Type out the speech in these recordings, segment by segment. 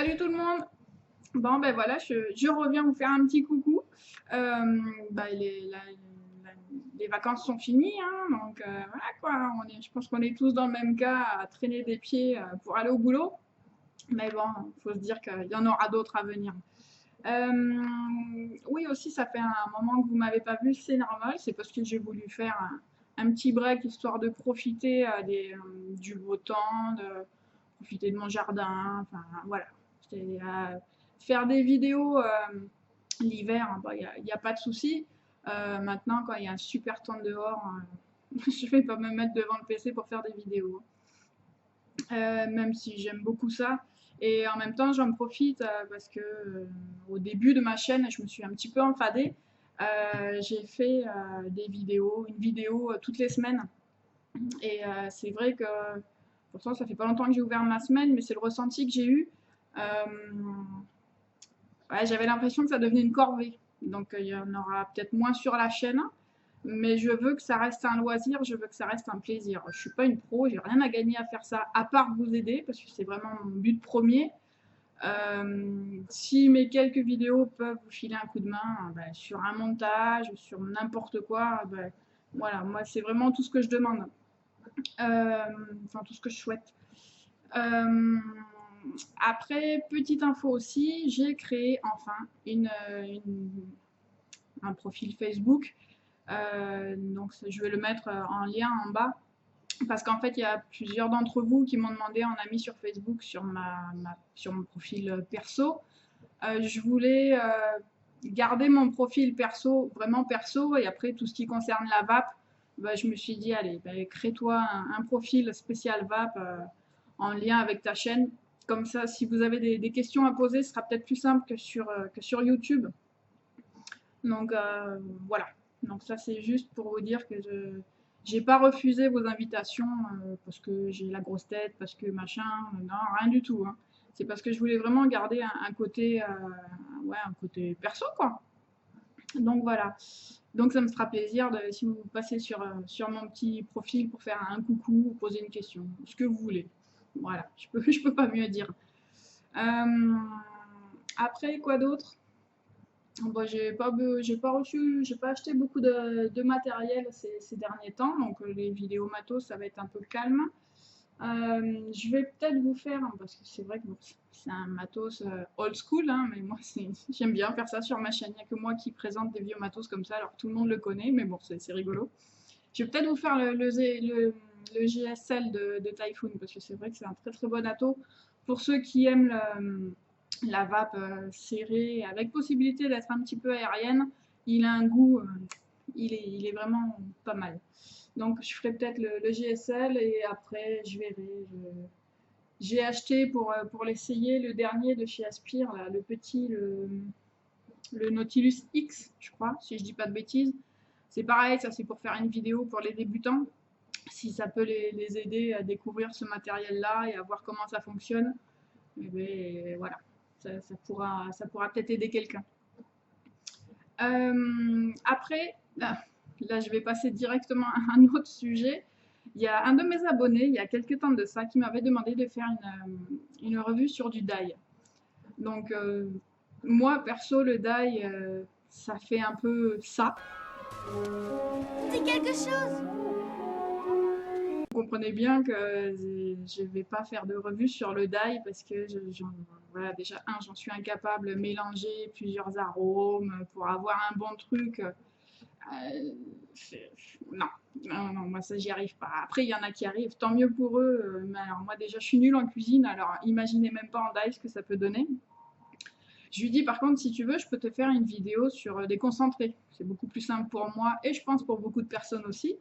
Salut tout le monde! Bon ben voilà, je reviens vous faire un petit coucou. Bah, les vacances sont finies, hein, donc voilà quoi. Je pense qu'on est tous dans le même cas à traîner des pieds pour aller au boulot. Mais bon, faut se dire qu'il y en aura d'autres à venir. Euh, oui aussi, ça fait un moment que vous m'avez pas vu, c'est normal. C'est parce que j'ai voulu faire un petit break histoire de profiter du beau temps, de profiter de mon jardin. Enfin voilà. C'est, faire des vidéos l'hiver, il n'y a pas de souci. Maintenant, quand il y a un super temps dehors, je vais pas me mettre devant le PC pour faire des vidéos. Même si j'aime beaucoup ça. Et en même temps, j'en profite parce que au début de ma chaîne, je me suis un petit peu enfadée. J'ai fait des vidéos, une vidéo toutes les semaines. Et c'est vrai que pourtant, ça fait pas longtemps que j'ai ouvert ma semaine, mais c'est le ressenti que j'ai eu. Euh, ouais, j'avais l'impression que ça devenait une corvée. Donc il y en aura peut-être moins sur la chaîne, mais je veux que ça reste un loisir, je veux que ça reste un plaisir. Je suis pas une pro, j'ai rien à gagner à faire ça, à part vous aider, parce que c'est vraiment mon but premier. Si mes quelques vidéos peuvent vous filer un coup de main ben, sur un montage, sur n'importe quoi, ben, voilà, moi c'est vraiment tout ce que je demande. Enfin tout ce que je souhaite. Euh, Après, petite info aussi, j'ai créé enfin un profil Facebook. Donc je vais le mettre en lien en bas parce qu'en fait il y a plusieurs d'entre vous qui m'ont demandé en ami sur Facebook sur mon profil perso. Je voulais garder mon profil perso, vraiment perso, et après tout ce qui concerne la vape, bah, je me suis dit allez, bah, crée-toi un profil spécial vape en lien avec ta chaîne. Comme ça, si vous avez des questions à poser, ce sera peut-être plus simple que sur YouTube. Donc voilà. Donc ça c'est juste pour vous dire que je j'ai pas refusé vos invitations parce que j'ai la grosse tête, parce que machin, non, rien du tout, hein. C'est parce que je voulais vraiment garder un côté, ouais, un côté perso quoi. Donc voilà. Donc ça me fera plaisir si vous passez sur mon petit profil pour faire un coucou ou poser une question, ce que vous voulez. Voilà, je peux pas mieux dire. Euh, Après, quoi d'autre? Bon, j'ai pas acheté beaucoup de matériel ces derniers temps, donc les vidéos matos, ça va être un peu calme. Je vais peut-être vous faire, hein, parce que c'est vrai que bon, c'est un matos old school, hein, mais moi j'aime bien faire ça sur ma chaîne. Il n'y a que moi qui présente des vieux matos comme ça, alors tout le monde le connaît, mais bon, c'est rigolo. Je vais peut-être vous faire le GSL de Typhoon, parce que c'est vrai que c'est un très très bon ato. Pour ceux qui aiment la vape serrée, avec possibilité d'être un petit peu aérienne, il a un goût, il est vraiment pas mal. Donc je ferai peut-être le GSL et après je verrai. J'ai acheté pour l'essayer le dernier de chez Aspire, là, le petit, le Nautilus X, je crois, si je dis pas de bêtises. C'est pareil, ça c'est pour faire une vidéo pour les débutants. Si ça peut les aider à découvrir ce matériel-là et à voir comment ça fonctionne, eh ben, voilà, ça pourra peut-être aider quelqu'un. Après, là, je vais passer directement à un autre sujet. Il y a un de mes abonnés, il y a quelques temps de ça, qui m'avait demandé de faire une revue sur du dye. Donc, moi, perso, le dye, ça fait un peu ça. Dis quelque chose. Vous comprenez bien que je ne vais pas faire de revue sur le dye parce que voilà, déjà, j'en suis incapable de mélanger plusieurs arômes pour avoir un bon truc. Non, non, non, moi ça j'y arrive pas. Après, il y en a qui arrivent, tant mieux pour eux. Mais alors, moi déjà, je suis nulle en cuisine, alors imaginez même pas en dye ce que ça peut donner. Je lui dis par contre, si tu veux, je peux te faire une vidéo sur des concentrés. C'est beaucoup plus simple pour moi et je pense pour beaucoup de personnes aussi.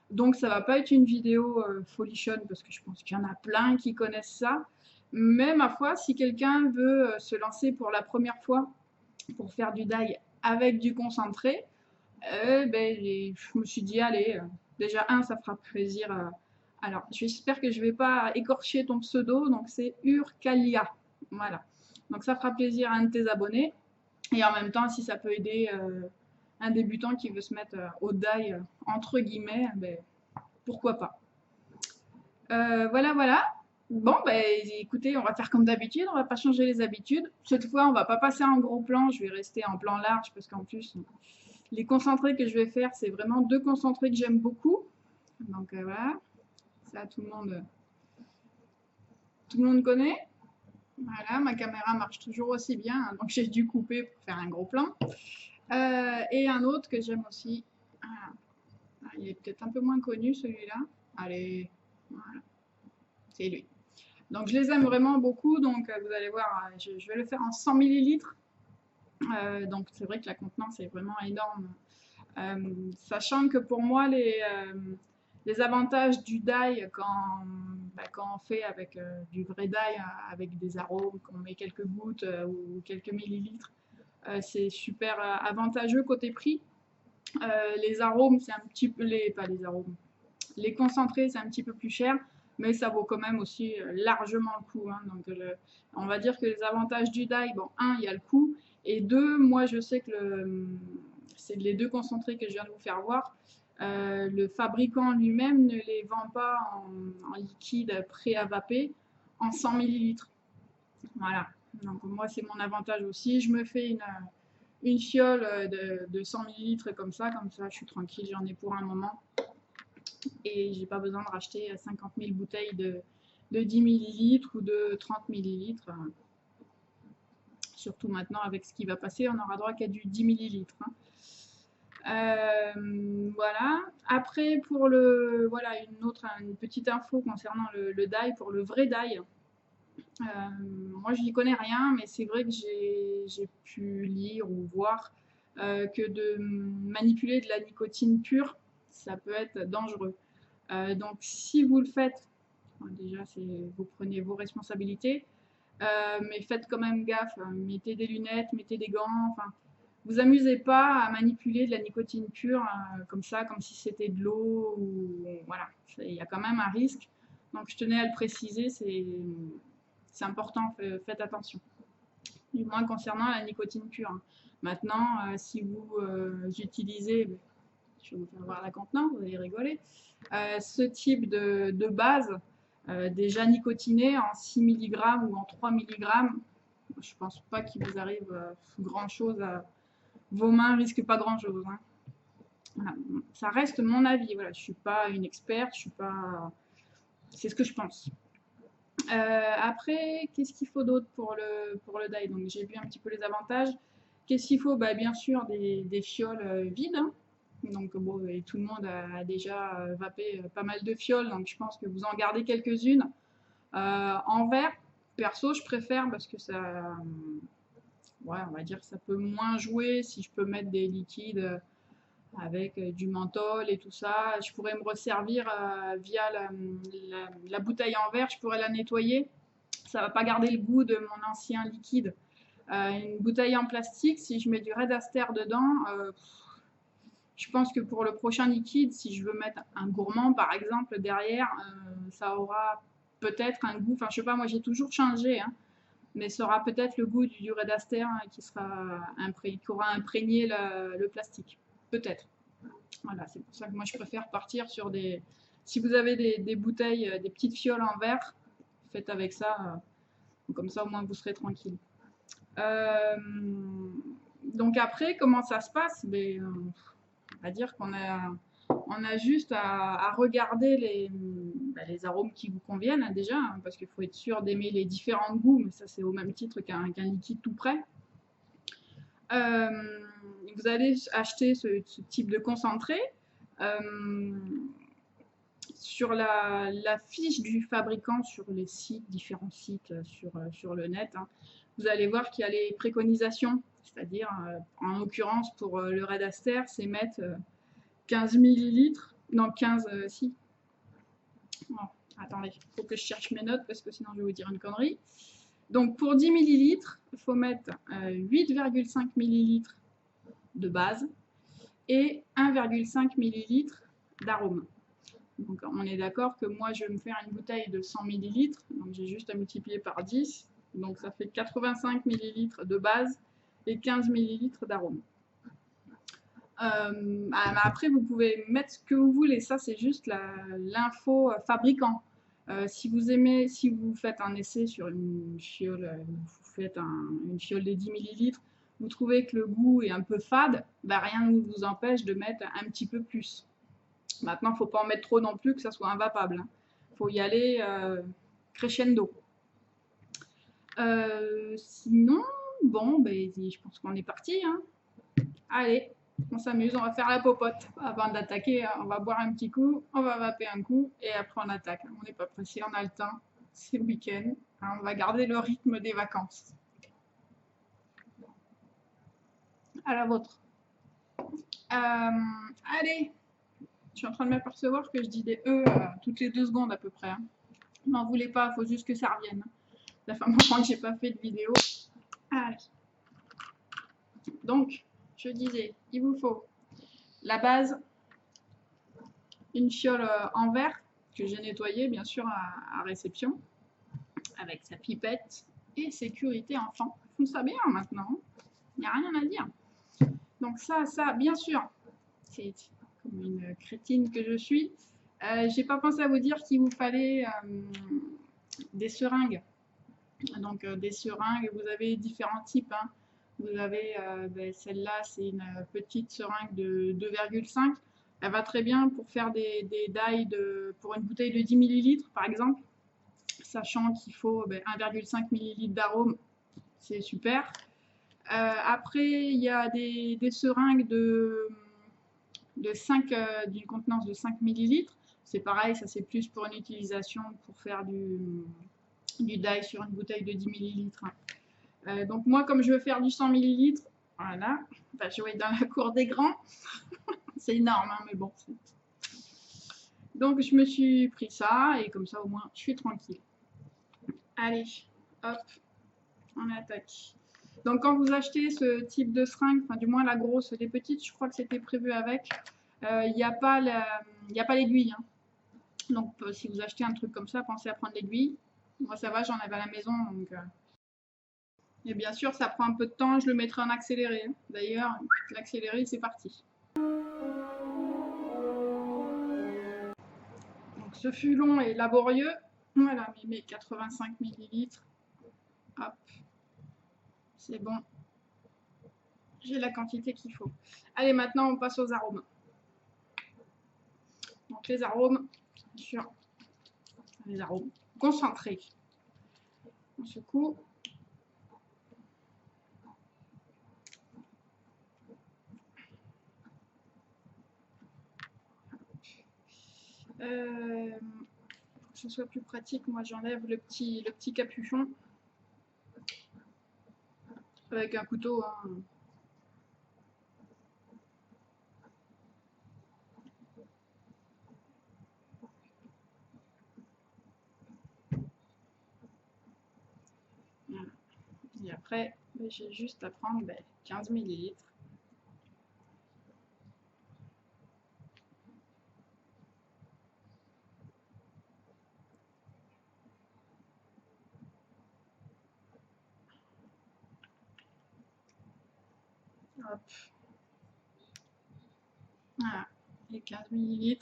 Donc ça va pas être une vidéo folichonne parce que je pense qu'il y en a plein qui connaissent ça. Mais ma foi, si quelqu'un veut se lancer pour la première fois pour faire du dye avec du concentré, ben, je me suis dit, allez, déjà ça fera plaisir. Alors, j'espère que je vais pas écorcher ton pseudo, donc c'est Urcalia. Voilà. Donc ça fera plaisir à un de tes abonnés. Et en même temps, si ça peut aider un débutant qui veut se mettre au dye, entre guillemets, ben, pourquoi pas. Voilà, voilà. Bon, ben écoutez, on va faire comme d'habitude, on va pas changer les habitudes. Cette fois, on va pas passer en gros plan, je vais rester en plan large parce qu'en plus, les concentrés que je vais faire, c'est vraiment deux concentrés que j'aime beaucoup. Donc voilà, ça tout le monde connaît. Voilà, ma caméra marche toujours aussi bien, hein, donc j'ai dû couper pour faire un gros plan. Et un autre que j'aime aussi. Ah, il est peut-être un peu moins connu celui-là. Allez, voilà, c'est lui. Donc je les aime vraiment beaucoup, donc vous allez voir, je vais le faire en 100 millilitres. Donc c'est vrai que la contenance est vraiment énorme. Sachant que pour moi, les avantages du dye quand on fait avec du vrai dye, avec des arômes, qu'on met quelques gouttes ou quelques millilitres, c'est super avantageux côté prix. Les arômes, c'est un petit peu, pas les arômes, les concentrés, c'est un petit peu plus cher, mais ça vaut quand même aussi largement le coup, hein. Donc, on va dire que les avantages du dye, bon, un, il y a le coût, et deux, moi je sais que c'est les deux concentrés que je viens de vous faire voir. Le fabricant lui-même ne les vend pas en liquide prêt à vaper en 100 millilitres. Voilà. Donc moi c'est mon avantage aussi. Je me fais une fiole de 100 millilitres comme ça je suis tranquille, j'en ai pour un moment et j'ai pas besoin de racheter 50 000 bouteilles de 10 millilitres ou de 30 millilitres. Surtout maintenant avec ce qui va passer, on aura droit qu'à du 10 millilitres, hein. Voilà. Après, voilà, une petite info concernant le dye, pour le vrai dye. Moi, je n'y connais rien, mais c'est vrai que j'ai pu lire ou voir que de manipuler de la nicotine pure, ça peut être dangereux. Donc, si vous le faites, déjà, vous prenez vos responsabilités, mais faites quand même gaffe. Mettez des lunettes, mettez des gants. Enfin, vous amusez pas à manipuler de la nicotine pure comme ça, comme si c'était de l'eau. Voilà, il y a quand même un risque. Donc, je tenais à le préciser. C'est important. Faites attention. Du moins concernant la nicotine pure, hein. Maintenant, si vous utilisez, je vais vous faire voir la contenance, vous allez rigoler, ce type de base déjà nicotiné en 6 mg ou en 3 mg, je pense pas qu'il vous arrive grand chose. Vos mains risquent pas grand chose, hein. Voilà. Ça reste mon avis. Voilà, je suis pas une experte, je suis pas. C'est ce que je pense. Après, qu'est-ce qu'il faut d'autre pour le dye? Donc j'ai vu un petit peu les avantages. Qu'est-ce qu'il faut? Bah, bien sûr des fioles vides, hein. Donc bon, et tout le monde a déjà vapé pas mal de fioles, donc je pense que vous en gardez quelques-unes. En verre, perso, je préfère parce que ça, ouais, on va dire que ça peut moins jouer si je peux mettre des liquides avec du menthol et tout ça. Je pourrais me resservir via la bouteille en verre, je pourrais la nettoyer. Ça va pas garder le goût de mon ancien liquide. Une bouteille en plastique, si je mets du Red Aster dedans, je pense que pour le prochain liquide, si je veux mettre un gourmand par exemple derrière, ça aura peut-être un goût, enfin je sais pas, moi j'ai toujours changé, hein, mais ça aura peut-être le goût du Red Aster qui aura imprégné le plastique. Peut-être. Voilà, c'est pour ça que moi je préfère partir sur des. Si vous avez des bouteilles, des petites fioles en verre, faites avec ça. Comme ça au moins vous serez tranquille. Donc après, comment ça se passe? On va dire on a juste à regarder les arômes qui vous conviennent, hein, déjà, hein, parce qu'il faut être sûr d'aimer les différents goûts, mais ça c'est au même titre qu'un liquide tout prêt. Vous allez acheter ce type de concentré. Sur la fiche du fabricant sur les différents sites sur le net, hein, vous allez voir qu'il y a les préconisations, c'est-à-dire, en l'occurrence pour le Red Aster, c'est mettre 15 millilitres, non 15, si. Oh, attendez, il faut que je cherche mes notes parce que sinon je vais vous dire une connerie. Donc pour 10 millilitres, il faut mettre 8,5 millilitres de base et 1,5 millilitres d'arôme. Donc on est d'accord que moi je vais me faire une bouteille de 100 millilitres, donc j'ai juste à multiplier par 10, donc ça fait 85 millilitres de base et 15 millilitres d'arôme. Après vous pouvez mettre ce que vous voulez, ça c'est juste l'info fabricant. Si vous aimez, si vous faites un essai sur une fiole, vous faites une fiole de 10 millilitres, vous trouvez que le goût est un peu fade, bah, rien ne vous empêche de mettre un petit peu plus. Maintenant, il ne faut pas en mettre trop non plus, que ça soit invapable. Il faut y aller crescendo. Sinon, bon, ben, je pense qu'on est parti. Hein. Allez, on s'amuse, on va faire la popote. Avant d'attaquer, on va boire un petit coup, on va vaper un coup, et après on attaque. On n'est pas pressé, on a le temps. C'est le week-end. On va garder le rythme des vacances. À la vôtre. Allez, je suis en train de m'apercevoir que je dis des E toutes les 2 secondes à peu près. Hein. N'en voulez pas, il faut juste que ça revienne. Ça fait un moment que j'ai pas fait de vidéo. Allez. Donc, je disais, il vous faut la base, une fiole en verre que j'ai nettoyée bien sûr à réception, avec sa pipette et sécurité enfant. Ils font ça bien maintenant, il n'y a rien à dire. Donc ça, bien sûr, c'est comme une crétine que je suis. J'ai pas pensé à vous dire qu'il vous fallait des seringues. Donc des seringues, vous avez différents types. Hein. Vous avez celle-là, c'est une petite seringue de 2,5. Elle va très bien pour faire des dailles pour une bouteille de 10 ml par exemple, sachant qu'il faut 1,5 ml d'arôme, c'est super. Après, il y a des seringues d'une contenance de 5 ml. C'est pareil, ça c'est plus pour une utilisation pour faire du dye sur une bouteille de 10 ml. Donc moi, comme je veux faire du 100 ml, voilà, je vais être dans la cour des grands. C'est énorme, hein, mais bon. Donc je me suis pris ça, et comme ça au moins je suis tranquille. Allez, hop, on attaque. Donc quand vous achetez ce type de seringue, enfin du moins la grosse, les petites, je crois que c'était prévu avec, il n'y a pas l'aiguille. Hein. Donc si vous achetez un truc comme ça, pensez à prendre l'aiguille. Moi ça va, j'en avais à la maison, donc... Et bien sûr, ça prend un peu de temps, je le mettrai en accéléré. Hein. D'ailleurs, l'accéléré, c'est parti. Donc ce fut long et laborieux. Voilà, mes 85 ml. Hop, c'est bon. J'ai la quantité qu'il faut. Allez, maintenant, on passe aux arômes. Donc les arômes, bien sûr, les arômes concentrés. On secoue. Pour que ce soit plus pratique, moi j'enlève le petit capuchon avec un couteau. Hein. Voilà. Et après, j'ai juste à prendre 15 ml. Hop. Voilà, les 15 ml.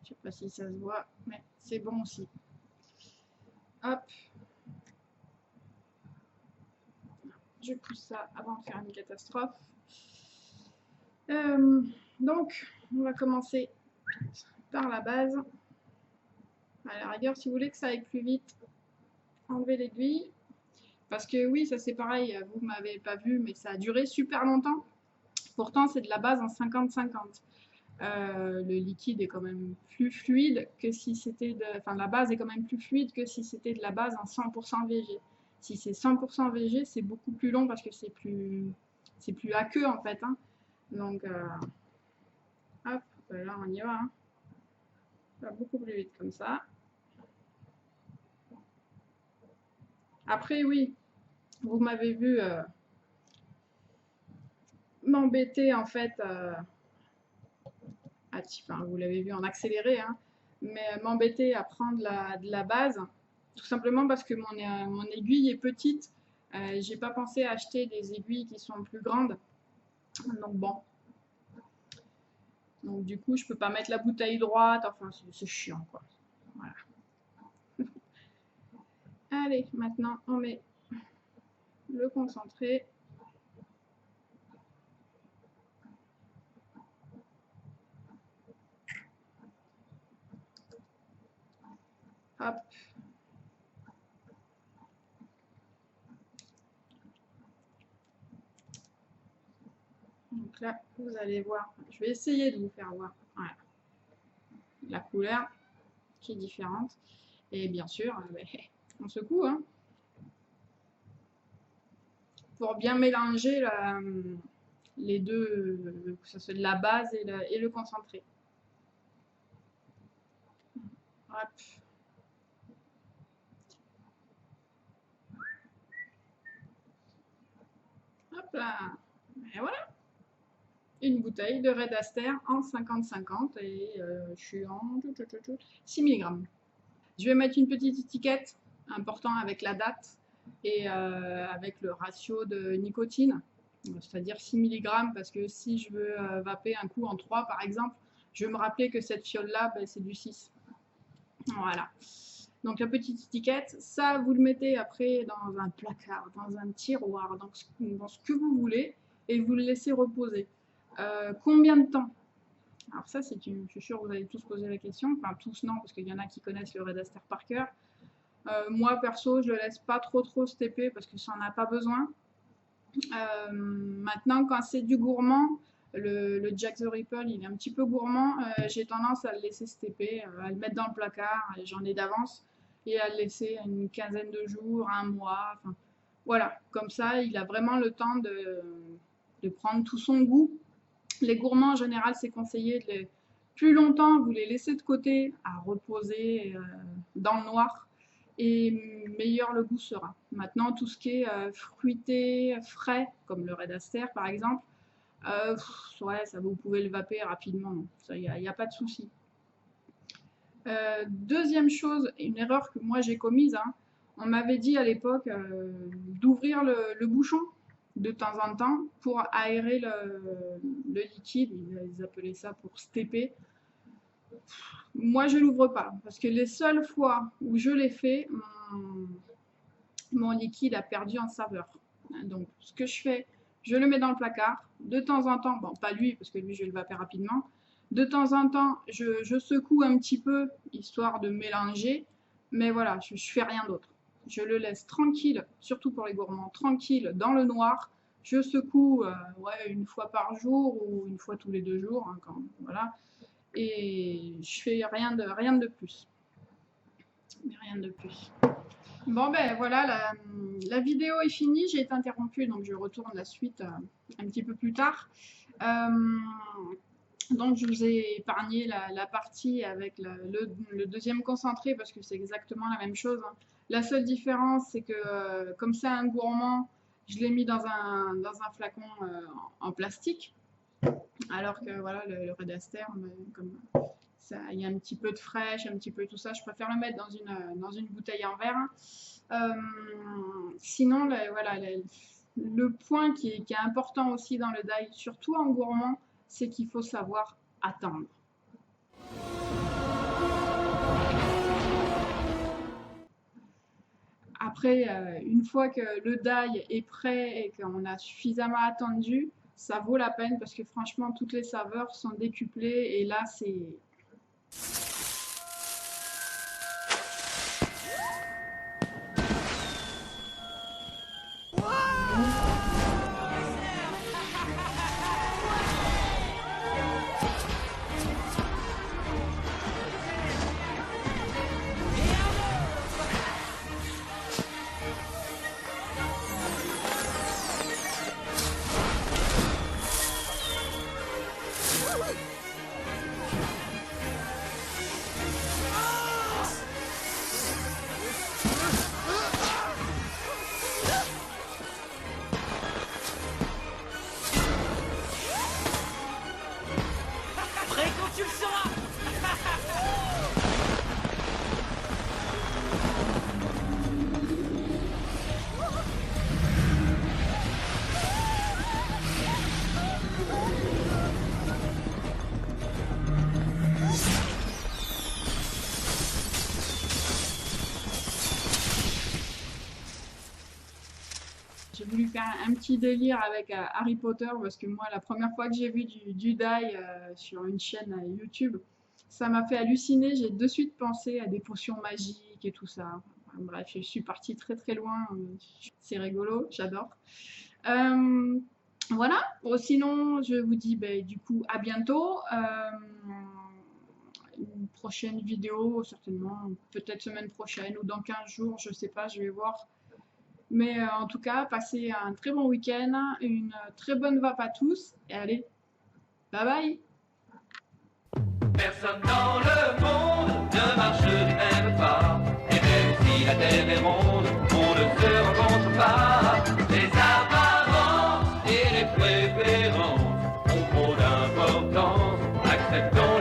Je sais pas si ça se voit, mais c'est bon aussi. Hop. Je pousse ça avant de faire une catastrophe. Donc, on va commencer par la base. À la rigueur, si vous voulez que ça aille plus vite, enlevez l'aiguille. Parce que oui, ça c'est pareil, vous ne m'avez pas vu, mais ça a duré super longtemps. Pourtant, c'est de la base en 50-50. Le liquide est quand même plus fluide que si c'était de... Enfin, la base est quand même plus fluide que si c'était de la base en 100% VG. Si c'est 100% VG, c'est beaucoup plus long parce que c'est plus aqueux en fait. Hein. Donc, hop, là on y va. Hein. Ça va beaucoup plus vite comme ça. Après, oui, vous m'avez vu m'embêter en fait, enfin, vous l'avez vu en accéléré, hein, mais m'embêter à prendre de la base, tout simplement parce que mon aiguille est petite. J'ai pas pensé à acheter des aiguilles qui sont plus grandes. Donc bon. Donc du coup, je peux pas mettre la bouteille droite, enfin c'est chiant quoi. Voilà. Allez, maintenant on met le concentré. Hop. Donc là, vous allez voir, je vais essayer de vous faire voir voilà, la couleur qui est différente. Et bien sûr, on secoue hein, pour bien mélanger les deux, que ce soit de la base et le concentré. Hop. Hop là. Et voilà. Une bouteille de Red Aster en 50-50 et je suis en 6 mg. Je vais mettre une petite étiquette important avec la date et avec le ratio de nicotine, c'est-à-dire 6 mg, parce que si je veux vaper un coup en 3 par exemple, je vais me rappeler que cette fiole-là, ben, c'est du 6. Voilà. Donc la petite étiquette, ça vous le mettez après dans un placard, dans un tiroir, dans ce que vous voulez, et vous le laissez reposer. Combien de temps? Alors ça, je suis sûre que vous allez tous poser la question, enfin tous non, parce qu'il y en a qui connaissent le Red Aster par cœur. Moi perso, je le laisse pas trop stepper parce que ça n'en a pas besoin. Maintenant, quand c'est du gourmand, le Jack the Ripple, il est un petit peu gourmand, j'ai tendance à le laisser stepper, à le mettre dans le placard, j'en ai d'avance, et à le laisser une quinzaine de jours, un mois, enfin voilà, comme ça, il a vraiment le temps de prendre tout son goût. Les gourmands, en général, c'est conseillé de les plus longtemps, vous les laissez de côté à reposer dans le noir et meilleur le goût sera. Maintenant, tout ce qui est fruité, frais, comme le Red Aster par exemple, ouais, ça vous pouvez le vaper rapidement, il n'y a pas de souci. Deuxième chose, une erreur que moi j'ai commise, hein, on m'avait dit à l'époque d'ouvrir le bouchon de temps en temps pour aérer le liquide, ils appelaient ça pour stepper. Moi je l'ouvre pas parce que les seules fois où je l'ai fait, mon liquide a perdu en saveur. Donc ce que je fais, je le mets dans le placard, de temps en temps, bon pas lui parce que lui je vais le vaper rapidement, de temps en temps je secoue un petit peu histoire de mélanger, mais voilà, je fais rien d'autre. Je le laisse tranquille, surtout pour les gourmands, tranquille dans le noir. Je secoue ouais, une fois par jour ou une fois tous les 2 jours, hein, voilà. Et je fais rien de plus. Rien de plus. Bon ben voilà, la vidéo est finie, j'ai été interrompue, donc je retourne la suite un petit peu plus tard. Donc je vous ai épargné la partie avec le deuxième concentré parce que c'est exactement la même chose, hein. La seule différence, c'est que comme c'est un gourmand, je l'ai mis dans un flacon en plastique. Alors que voilà, le Red Aster, comme ça, il y a un petit peu de fraîche, un petit peu tout ça, je préfère le mettre dans une bouteille en verre. Sinon, voilà, le point qui est important aussi dans le die, surtout en gourmand, c'est qu'il faut savoir attendre. Après, une fois que le die est prêt et qu'on a suffisamment attendu, ça vaut la peine parce que franchement, toutes les saveurs sont décuplées et là, c'est... dû faire un petit délire avec Harry Potter parce que moi, la première fois que j'ai vu du dye sur une chaîne YouTube, ça m'a fait halluciner. J'ai de suite pensé à des potions magiques et tout ça. Enfin, bref, je suis partie très très loin. C'est rigolo, j'adore. Voilà. Bon, sinon, je vous dis du coup à bientôt. Une prochaine vidéo, certainement, peut-être semaine prochaine ou dans 15 jours, je sais pas, je vais voir. Mais en tout cas, passez un très bon week-end, une très bonne vape à tous et allez, bye bye! Personne dans le monde ne marche du même pas. Et même si la terre est ronde, on ne se rencontre pas. Les apparences et les préférences ont trop d'importance. Acceptons